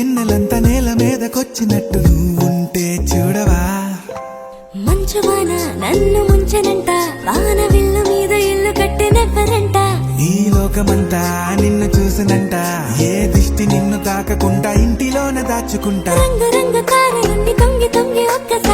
వెన్నెలంతా నేల మీదకొచ్చినట్టు నువ్వుంటే చూడవా మంచువాన నన్ను ముంచనంట వాన విల్లు మీద ఇల్లు కట్టినెవ్వరంట ఈ లోకమంతా నిన్ను చూసినంట ఏ దిష్టి నిన్ను తాకకుండా ఇంటిలోన దాచుకుంటా రంగు రంగు తారలుండి తొంగి తొంగి ఒక్కసారి